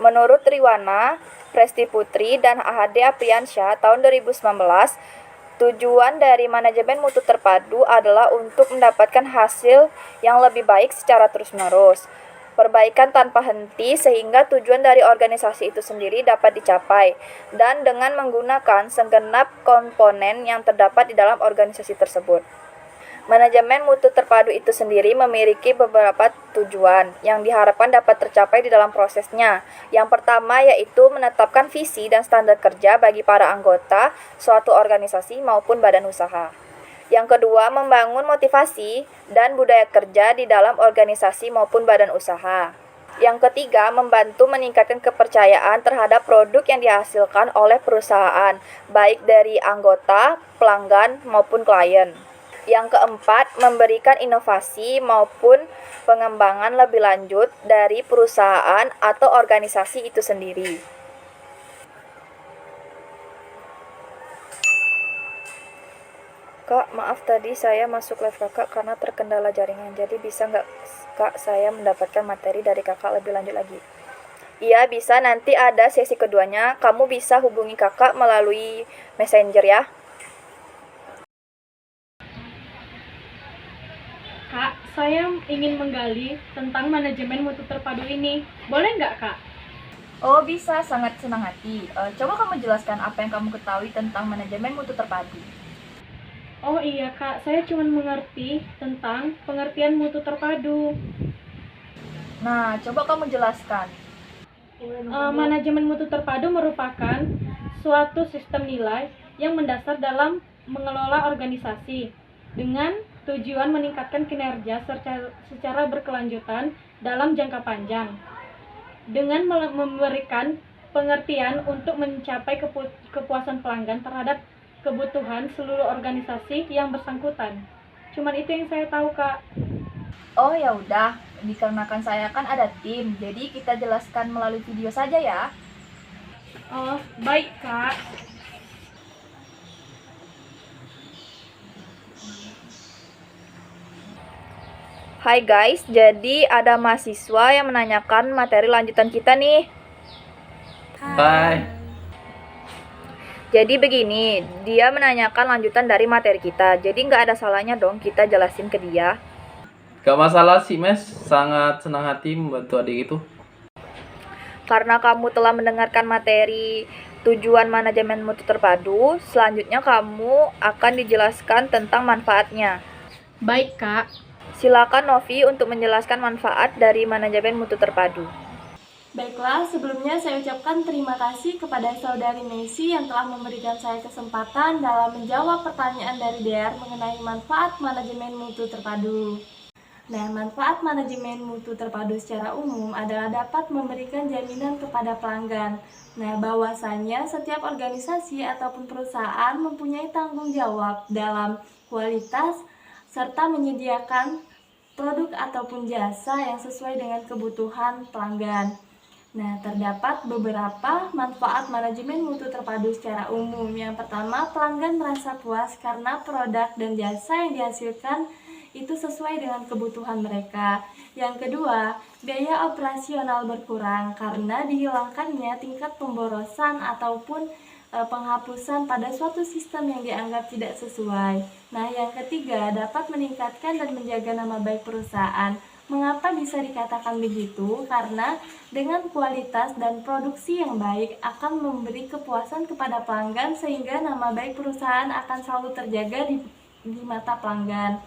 Menurut Triwana, Presti Putri, dan AHD Apriansyah tahun 2019, tujuan dari manajemen mutu terpadu adalah untuk mendapatkan hasil yang lebih baik secara terus-menerus, perbaikan tanpa henti sehingga tujuan dari organisasi itu sendiri dapat dicapai, dan dengan menggunakan segenap komponen yang terdapat di dalam organisasi tersebut. Manajemen mutu terpadu itu sendiri memiliki beberapa tujuan yang diharapkan dapat tercapai di dalam prosesnya. Yang pertama yaitu menetapkan visi dan standar kerja bagi para anggota suatu organisasi maupun badan usaha. Yang kedua, membangun motivasi dan budaya kerja di dalam organisasi maupun badan usaha. Yang ketiga, membantu meningkatkan kepercayaan terhadap produk yang dihasilkan oleh perusahaan, baik dari anggota, pelanggan, maupun klien. Yang keempat, memberikan inovasi maupun pengembangan lebih lanjut dari perusahaan atau organisasi itu sendiri. Kak, maaf tadi saya masuk live kakak karena terkendala jaringan. Jadi bisa nggak kak saya mendapatkan materi dari kakak lebih lanjut lagi? Iya bisa, nanti ada sesi keduanya. Kamu bisa hubungi kakak melalui messenger ya. Kak, saya ingin menggali tentang manajemen mutu terpadu ini. Boleh nggak, Kak? Oh bisa, sangat senang hati. Coba kamu jelaskan apa yang kamu ketahui tentang manajemen mutu terpadu. Oh iya, Kak. Saya cuma mengerti tentang pengertian mutu terpadu. Nah, coba kamu jelaskan. Manajemen mutu terpadu merupakan suatu sistem nilai yang mendasar dalam mengelola organisasi dengan tujuan meningkatkan kinerja secara berkelanjutan dalam jangka panjang dengan memberikan pengertian untuk mencapai kepuasan pelanggan terhadap kebutuhan seluruh organisasi yang bersangkutan. Cuman itu yang saya tahu, Kak. Oh ya udah, dikarenakan saya kan ada tim, jadi kita jelaskan melalui video saja ya. Oh, baik, Kak. Hai guys, jadi ada mahasiswa yang menanyakan materi lanjutan kita nih. Hai. Jadi begini, dia menanyakan lanjutan dari materi kita. Jadi nggak ada salahnya dong kita jelasin ke dia. Gak masalah sih, Mes. Sangat senang hati membantu adik itu. Karena kamu telah mendengarkan materi tujuan manajemen mutu terpadu, selanjutnya kamu akan dijelaskan tentang manfaatnya. Baik, Kak. Silakan Novi untuk menjelaskan manfaat dari manajemen mutu terpadu. Baiklah, sebelumnya saya ucapkan terima kasih kepada saudari Messi yang telah memberikan saya kesempatan dalam menjawab pertanyaan dari DR mengenai manfaat manajemen mutu terpadu. Nah, manfaat manajemen mutu terpadu secara umum adalah dapat memberikan jaminan kepada pelanggan. Nah, bahwasanya setiap organisasi ataupun perusahaan mempunyai tanggung jawab dalam kualitas serta menyediakan produk ataupun jasa yang sesuai dengan kebutuhan pelanggan. Nah, terdapat beberapa manfaat manajemen mutu terpadu secara umum. Yang pertama, pelanggan merasa puas karena produk dan jasa yang dihasilkan itu sesuai dengan kebutuhan mereka. Yang kedua, biaya operasional berkurang karena dihilangkannya tingkat pemborosan ataupun penghapusan pada suatu sistem yang dianggap tidak sesuai. Nah, yang ketiga, dapat meningkatkan dan menjaga nama baik perusahaan. Mengapa bisa dikatakan begitu? Karena dengan kualitas dan produksi yang baik akan memberi kepuasan kepada pelanggan sehingga nama baik perusahaan akan selalu terjaga di mata pelanggan.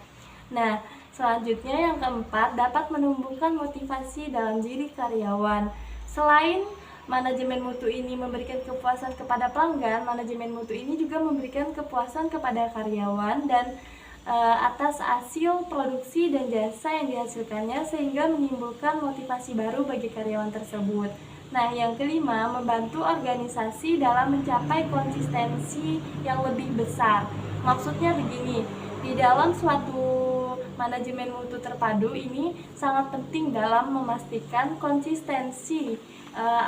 Nah, selanjutnya yang keempat, dapat menumbuhkan motivasi dalam diri karyawan. Selain manajemen mutu ini memberikan kepuasan kepada pelanggan, manajemen mutu ini juga memberikan kepuasan kepada karyawan dan atas hasil produksi dan jasa yang dihasilkannya sehingga menimbulkan motivasi baru bagi karyawan tersebut. Nah, yang kelima, membantu organisasi dalam mencapai konsistensi yang lebih besar. Maksudnya begini, di dalam suatu manajemen mutu terpadu ini sangat penting dalam memastikan konsistensi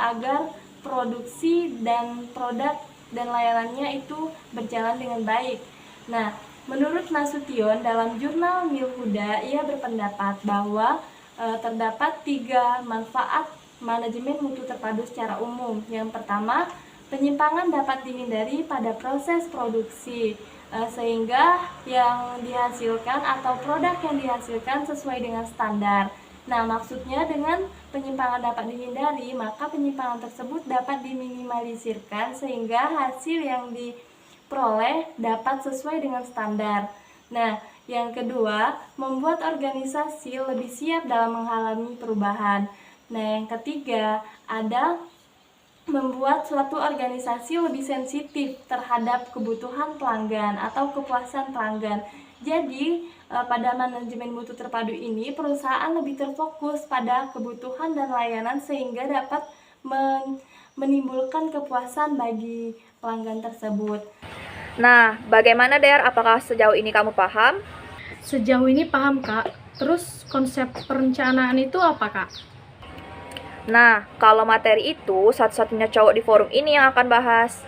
agar produksi dan produk dan layanannya itu berjalan dengan baik. Nah, menurut Nasution dalam jurnal Milhuda, ia berpendapat bahwa terdapat 3 manfaat manajemen mutu terpadu secara umum. Yang pertama, penyimpangan dapat dihindari pada proses produksi, sehingga yang dihasilkan atau produk yang dihasilkan sesuai dengan standar. Nah, maksudnya dengan penyimpangan dapat dihindari, maka penyimpangan tersebut dapat diminimalisirkan sehingga hasil yang diperoleh dapat sesuai dengan standar. Nah, yang kedua, membuat organisasi lebih siap dalam mengalami perubahan. Nah, yang ketiga, ada membuat suatu organisasi lebih sensitif terhadap kebutuhan pelanggan atau kepuasan pelanggan. Jadi, pada manajemen mutu terpadu ini, perusahaan lebih terfokus pada kebutuhan dan layanan sehingga dapat menimbulkan kepuasan bagi pelanggan tersebut. Nah, bagaimana Der? Apakah sejauh ini kamu paham? Sejauh ini paham, Kak. Terus konsep perencanaan itu apa, Kak? Nah, kalau materi itu satu-satunya cowok di forum ini yang akan bahas.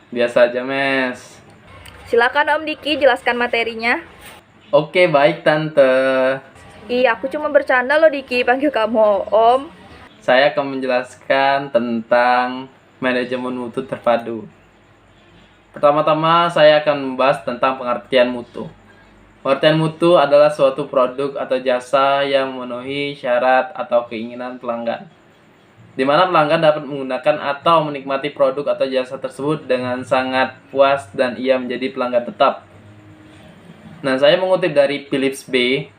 Biasa aja, Mes. Silakan Om Diki jelaskan materinya. Oke, baik Tante. Iya, aku cuma bercanda loh Diki, panggil kamu Om. Saya akan menjelaskan tentang manajemen mutu terpadu. Pertama-tama saya akan membahas tentang pengertian mutu. Pengertian mutu adalah suatu produk atau jasa yang memenuhi syarat atau keinginan pelanggan, di mana pelanggan dapat menggunakan atau menikmati produk atau jasa tersebut dengan sangat puas dan ia menjadi pelanggan tetap. Nah, saya mengutip dari Philips B,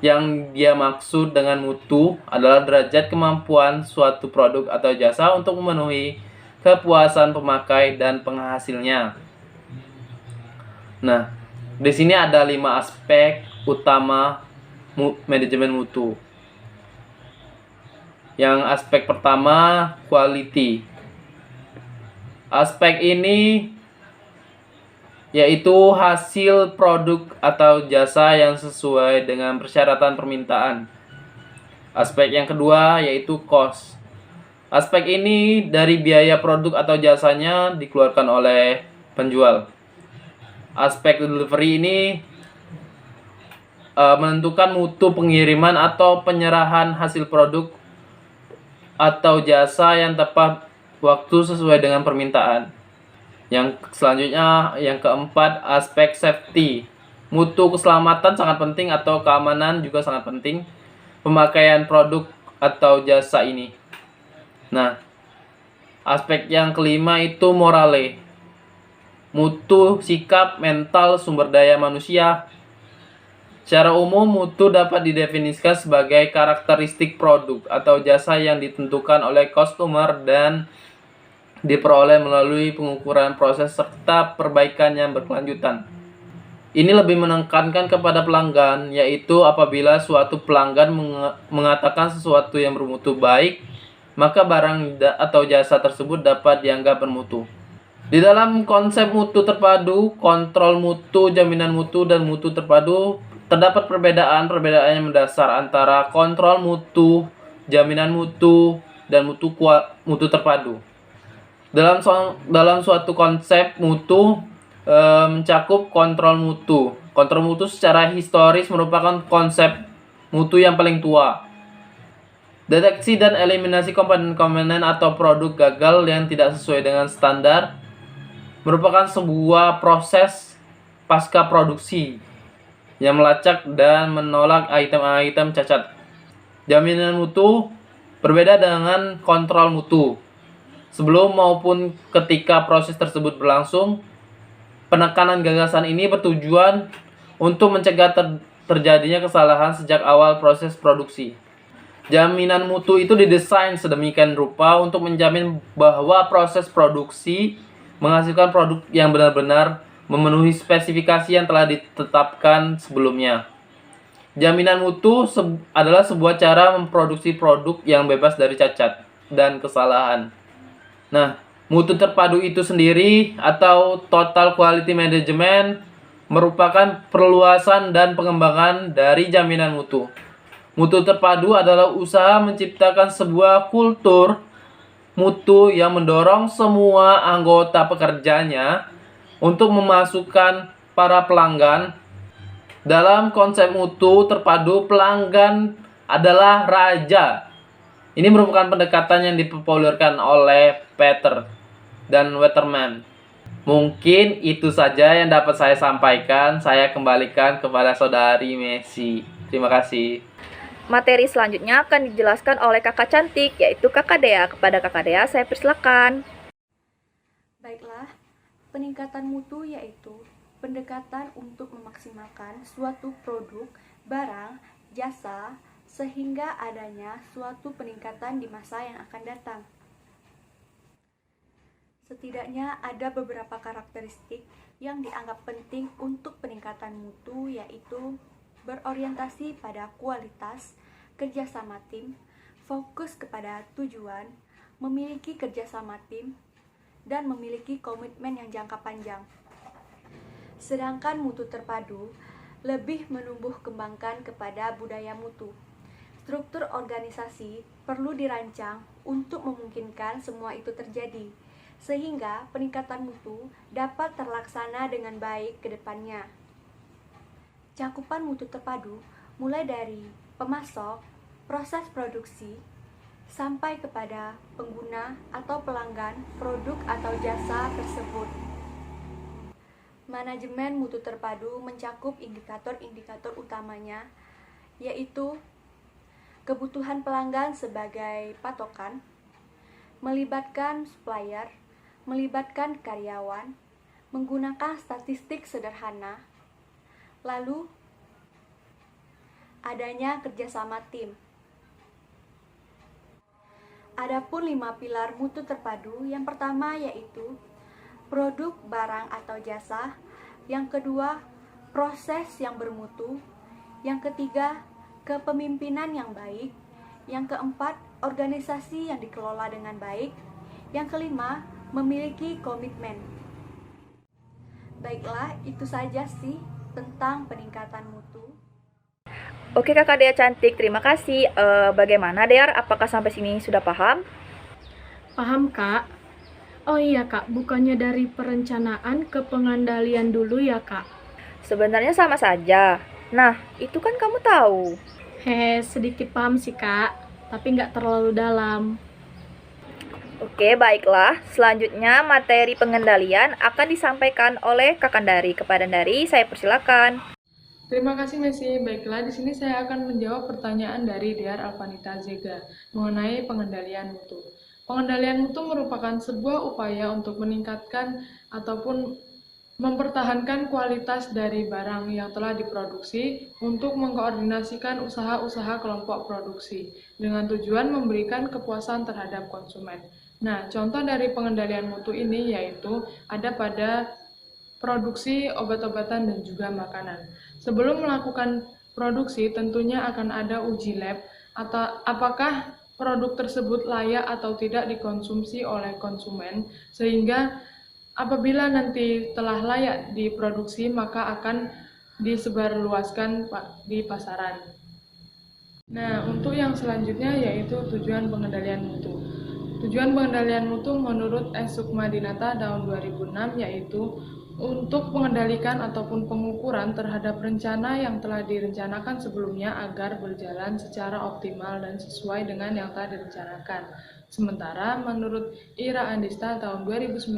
yang dia maksud dengan mutu adalah derajat kemampuan suatu produk atau jasa untuk memenuhi kepuasan pemakai dan penghasilnya. Nah, di sini ada 5 aspek utama manajemen mutu. Yang aspek pertama, quality. Aspek ini yaitu hasil produk atau jasa yang sesuai dengan persyaratan permintaan. Aspek yang kedua yaitu cost. Aspek ini dari biaya produk atau jasanya dikeluarkan oleh penjual. Aspek delivery ini menentukan mutu pengiriman atau penyerahan hasil produk atau jasa yang tepat waktu sesuai dengan permintaan. Yang selanjutnya, yang keempat, aspek safety. Mutu keselamatan sangat penting atau keamanan juga sangat penting pemakaian produk atau jasa ini. Nah, aspek yang kelima itu morale. Mutu, sikap, mental, sumber daya manusia. Secara umum, mutu dapat didefinisikan sebagai karakteristik produk atau jasa yang ditentukan oleh customer dan diperoleh melalui pengukuran proses serta perbaikan yang berkelanjutan. Ini lebih menekankan kepada pelanggan, yaitu apabila suatu pelanggan mengatakan sesuatu yang bermutu baik, maka barang atau jasa tersebut dapat dianggap bermutu. Di dalam konsep mutu terpadu, kontrol mutu, jaminan mutu, dan mutu terpadu, terdapat perbedaan yang mendasar antara kontrol mutu, jaminan mutu, dan mutu terpadu. Dalam suatu konsep mutu mencakup kontrol mutu. Kontrol mutu secara historis merupakan konsep mutu yang paling tua. Deteksi dan eliminasi komponen-komponen atau produk gagal yang tidak sesuai dengan standar merupakan sebuah proses pasca produksi yang melacak dan menolak item-item cacat. Jaminan mutu berbeda dengan kontrol mutu. Sebelum maupun ketika proses tersebut berlangsung, penekanan gagasan ini bertujuan untuk mencegah terjadinya kesalahan sejak awal proses produksi. Jaminan mutu itu didesain sedemikian rupa untuk menjamin bahwa proses produksi menghasilkan produk yang benar-benar memenuhi spesifikasi yang telah ditetapkan sebelumnya. Jaminan mutu adalah sebuah cara memproduksi produk yang bebas dari cacat dan kesalahan. Nah, mutu terpadu itu sendiri atau Total Quality Management merupakan perluasan dan pengembangan dari jaminan mutu. Mutu terpadu adalah usaha menciptakan sebuah kultur mutu yang mendorong semua anggota pekerjanya untuk memasukkan para pelanggan. Dalam konsep mutu terpadu, pelanggan adalah raja. Ini merupakan pendekatan yang dipopulerkan oleh Peter dan Waterman. Mungkin itu saja yang dapat saya sampaikan. Saya kembalikan kepada Saudari Messi. Terima kasih. Materi selanjutnya akan dijelaskan oleh kakak cantik, yaitu kakak Dea. Kepada kakak Dea, saya persilakan. Baiklah, peningkatan mutu yaitu pendekatan untuk memaksimalkan suatu produk, barang, jasa, sehingga adanya suatu peningkatan di masa yang akan datang. Setidaknya ada beberapa karakteristik yang dianggap penting untuk peningkatan mutu, yaitu berorientasi pada kualitas, kerjasama tim, fokus kepada tujuan, memiliki kerjasama tim, dan memiliki komitmen yang jangka panjang. Sedangkan mutu terpadu lebih menumbuh kembangkan kepada budaya mutu. Struktur organisasi perlu dirancang untuk memungkinkan semua itu terjadi, sehingga peningkatan mutu dapat terlaksana dengan baik ke depannya. Cakupan mutu terpadu mulai dari pemasok, proses produksi, sampai kepada pengguna atau pelanggan produk atau jasa tersebut. Manajemen mutu terpadu mencakup indikator-indikator utamanya, yaitu kebutuhan pelanggan sebagai patokan, melibatkan supplier, melibatkan karyawan, menggunakan statistik sederhana, lalu adanya kerjasama tim. Adapun 5 pilar mutu terpadu, yang pertama yaitu produk, barang, atau jasa. Yang kedua, proses yang bermutu. Yang ketiga, kepemimpinan yang baik. Yang keempat, organisasi yang dikelola dengan baik. Yang kelima, memiliki komitmen. Baiklah, itu saja sih tentang peningkatan mutu. Oke kakak Dea cantik, terima kasih. Bagaimana Dea? Apakah sampai sini sudah paham? Paham, Kak? Oh iya, Kak. Bukannya dari perencanaan ke pengendalian dulu ya, Kak? Sebenarnya sama saja. Nah, itu kan kamu tahu. Hehe, sedikit paham sih, Kak. Tapi nggak terlalu dalam. Oke, baiklah. Selanjutnya materi pengendalian akan disampaikan oleh Kakak Dari. Kepada Dari, saya persilakan. Terima kasih Messi. Baiklah, di sini saya akan menjawab pertanyaan dari Dear Alvanita Zega mengenai pengendalian mutu. Pengendalian mutu merupakan sebuah upaya untuk meningkatkan ataupun mempertahankan kualitas dari barang yang telah diproduksi untuk mengkoordinasikan usaha-usaha kelompok produksi dengan tujuan memberikan kepuasan terhadap konsumen. Nah, contoh dari pengendalian mutu ini yaitu ada pada produksi obat-obatan dan juga makanan. Sebelum melakukan produksi, tentunya akan ada uji lab atau apakah produk tersebut layak atau tidak dikonsumsi oleh konsumen, sehingga apabila nanti telah layak diproduksi, maka akan disebarluaskan di pasaran. Nah, untuk yang selanjutnya yaitu tujuan pengendalian mutu. Tujuan pengendalian mutu menurut S. Sukmadinata tahun 2006 yaitu untuk mengendalikan ataupun pengukuran terhadap rencana yang telah direncanakan sebelumnya agar berjalan secara optimal dan sesuai dengan yang telah direncanakan. Sementara menurut Ira Andista tahun 2019,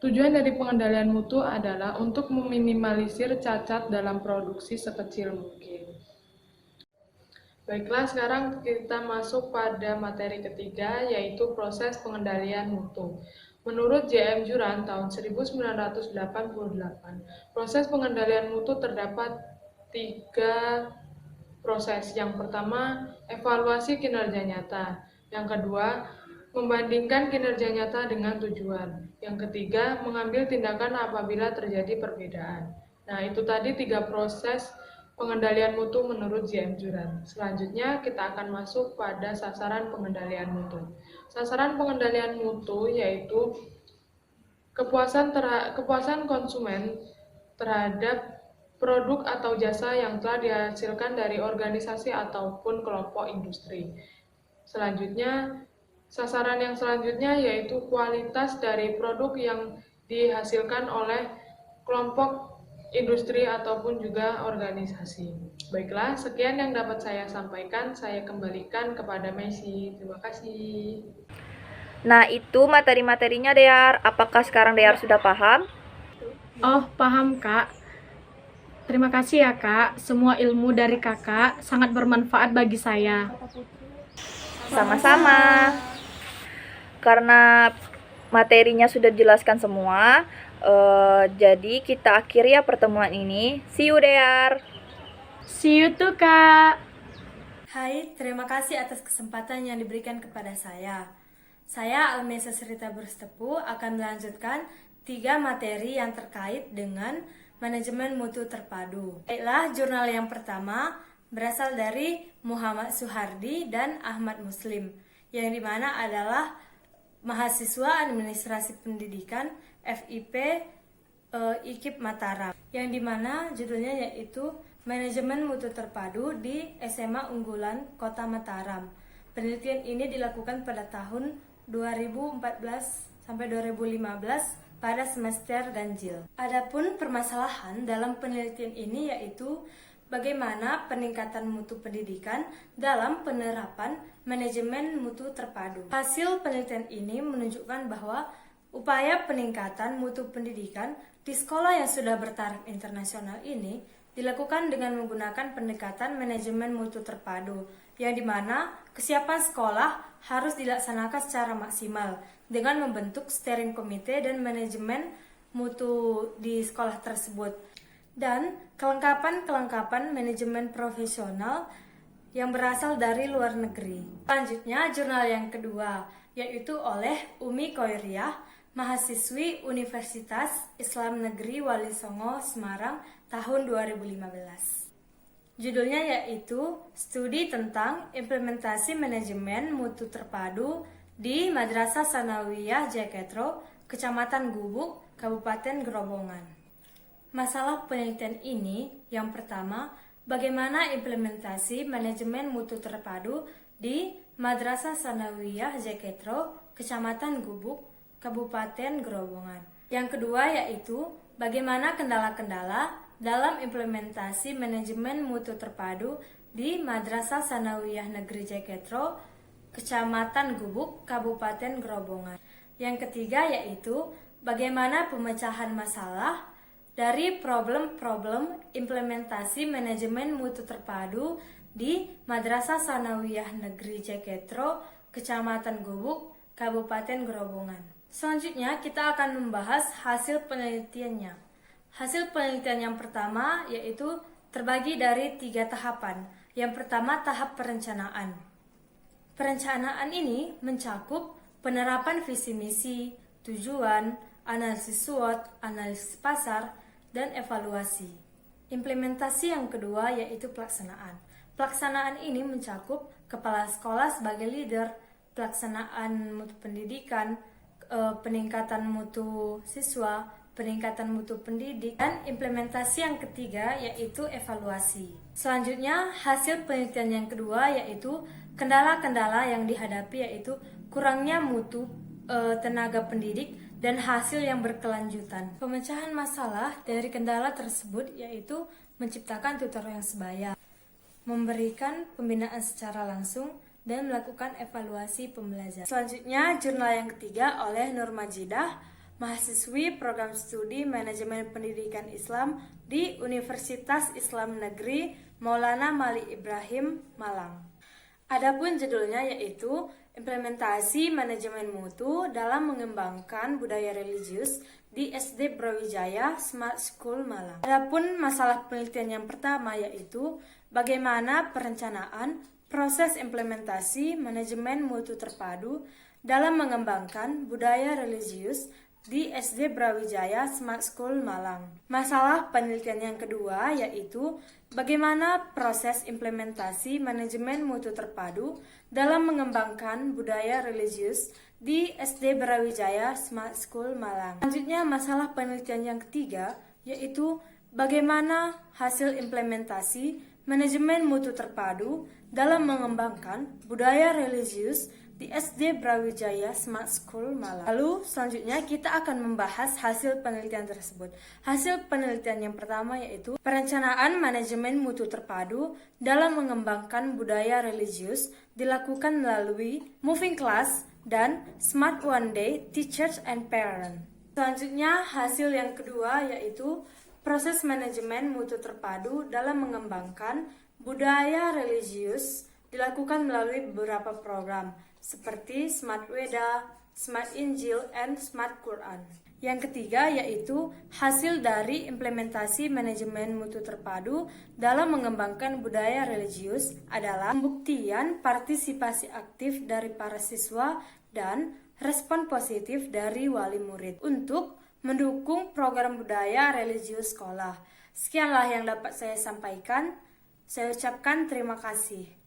tujuan dari pengendalian mutu adalah untuk meminimalisir cacat dalam produksi sekecil mungkin. Baiklah, sekarang kita masuk pada materi ketiga, yaitu proses pengendalian mutu. Menurut J.M. Juran tahun 1988, proses pengendalian mutu terdapat 3 proses. Yang pertama, evaluasi kinerja nyata. Yang kedua, membandingkan kinerja nyata dengan tujuan. Yang ketiga, mengambil tindakan apabila terjadi perbedaan. Nah, itu tadi 3 proses pengendalian mutu menurut J.M. Juran. Selanjutnya, kita akan masuk pada sasaran pengendalian mutu. Sasaran pengendalian mutu yaitu kepuasan konsumen terhadap produk atau jasa yang telah dihasilkan dari organisasi ataupun kelompok industri. Selanjutnya, sasaran yang selanjutnya yaitu kualitas dari produk yang dihasilkan oleh kelompok industri ataupun juga organisasi. Baiklah, sekian yang dapat saya sampaikan. Saya kembalikan kepada Messi. Terima kasih. Nah, itu materi-materinya, Dear. Apakah sekarang Dear sudah paham? Oh, paham, Kak. Terima kasih ya, Kak. Semua ilmu dari Kakak sangat bermanfaat bagi saya. Sama-sama. Karena materinya sudah dijelaskan semua, jadi kita akhiri ya pertemuan ini. See you, Dear. See you too, Kak. Hai, terima kasih atas kesempatan yang diberikan kepada saya. Saya Almesa Srita Burstepu akan melanjutkan 3 materi yang terkait dengan manajemen mutu terpadu. Baiklah, jurnal yang pertama berasal dari Muhammad Suhardi dan Ahmad Muslim, yang dimana adalah mahasiswa administrasi pendidikan FIP IKIP Mataram, yang dimana judulnya yaitu Manajemen Mutu Terpadu di SMA Unggulan Kota Mataram. Penelitian ini dilakukan pada tahun 2014 sampai 2015 pada semester ganjil. Adapun permasalahan dalam penelitian ini yaitu bagaimana peningkatan mutu pendidikan dalam penerapan manajemen mutu terpadu. Hasil penelitian ini menunjukkan bahwa upaya peningkatan mutu pendidikan di sekolah yang sudah bertaraf internasional ini dilakukan dengan menggunakan pendekatan manajemen mutu terpadu, yang dimana kesiapan sekolah harus dilaksanakan secara maksimal dengan membentuk steering komite dan manajemen mutu di sekolah tersebut, dan kelengkapan manajemen profesional yang berasal dari luar negeri. Selanjutnya, jurnal yang kedua, yaitu oleh Umi Koiriah, mahasiswi Universitas Islam Negeri Wali Songo, Semarang, tahun 2015. Judulnya yaitu Studi tentang Implementasi Manajemen Mutu Terpadu di Madrasah Sanawiyah Jaketro, Kecamatan Gubuk, Kabupaten Grobogan. Masalah penelitian ini yang pertama, bagaimana implementasi manajemen mutu terpadu di Madrasah Sanawiyah Jaketro, Kecamatan Gubuk, Kabupaten Grobogan. Yang kedua yaitu bagaimana kendala-kendala dalam implementasi manajemen mutu terpadu di Madrasah Sanawiyah Negeri Jaketro, Kecamatan Gubuk, Kabupaten Grobogan. Yang ketiga yaitu bagaimana pemecahan masalah dari problem-problem implementasi manajemen mutu terpadu di Madrasah Sanawiyah Negeri Jaketro, Kecamatan Gubuk, Kabupaten Grobogan. Selanjutnya kita akan membahas hasil penelitiannya. Hasil penelitian yang pertama yaitu terbagi dari 3 tahapan. Yang pertama, tahap perencanaan. Perencanaan ini mencakup penerapan visi misi, tujuan, analisis SWOT, analisis pasar, dan evaluasi. Implementasi yang kedua yaitu pelaksanaan. Pelaksanaan ini mencakup kepala sekolah sebagai leader, pelaksanaan mutu pendidikan, peningkatan mutu siswa, peningkatan mutu pendidik, dan implementasi yang ketiga yaitu evaluasi. Selanjutnya, hasil penelitian yang kedua yaitu kendala-kendala yang dihadapi yaitu kurangnya mutu tenaga pendidik dan hasil yang berkelanjutan. Pemecahan masalah dari kendala tersebut yaitu menciptakan tutor yang sebaya, memberikan pembinaan secara langsung, dan melakukan evaluasi pembelajaran. Selanjutnya, jurnal yang ketiga oleh Nur Majidah, mahasiswi program studi manajemen pendidikan Islam di Universitas Islam Negeri Maulana Malik Ibrahim, Malang. Adapun judulnya yaitu Implementasi Manajemen Mutu dalam Mengembangkan Budaya Religius di SD Brawijaya Smart School Malang. Adapun masalah penelitian yang pertama yaitu bagaimana perencanaan proses implementasi manajemen mutu terpadu dalam mengembangkan budaya religius di SD Brawijaya Smart School Malang. Masalah penelitian yang kedua yaitu bagaimana proses implementasi manajemen mutu terpadu dalam mengembangkan budaya religius di SD Brawijaya Smart School Malang. Selanjutnya, masalah penelitian yang ketiga yaitu bagaimana hasil implementasi manajemen mutu terpadu dalam mengembangkan budaya religius di SD Brawijaya Smart School Malang. Lalu selanjutnya kita akan membahas hasil penelitian tersebut. Hasil penelitian yang pertama yaitu perencanaan manajemen mutu terpadu dalam mengembangkan budaya religius dilakukan melalui moving class dan Smart One Day Teachers and Parents. Selanjutnya hasil yang kedua yaitu proses manajemen mutu terpadu dalam mengembangkan budaya religius dilakukan melalui beberapa program seperti Smart Weda, Smart Injil, and Smart Quran. Yang ketiga yaitu hasil dari implementasi manajemen mutu terpadu dalam mengembangkan budaya religius adalah pembuktian partisipasi aktif dari para siswa dan respon positif dari wali murid untuk mendukung program budaya religius sekolah. Sekianlah yang dapat saya sampaikan. Saya ucapkan terima kasih.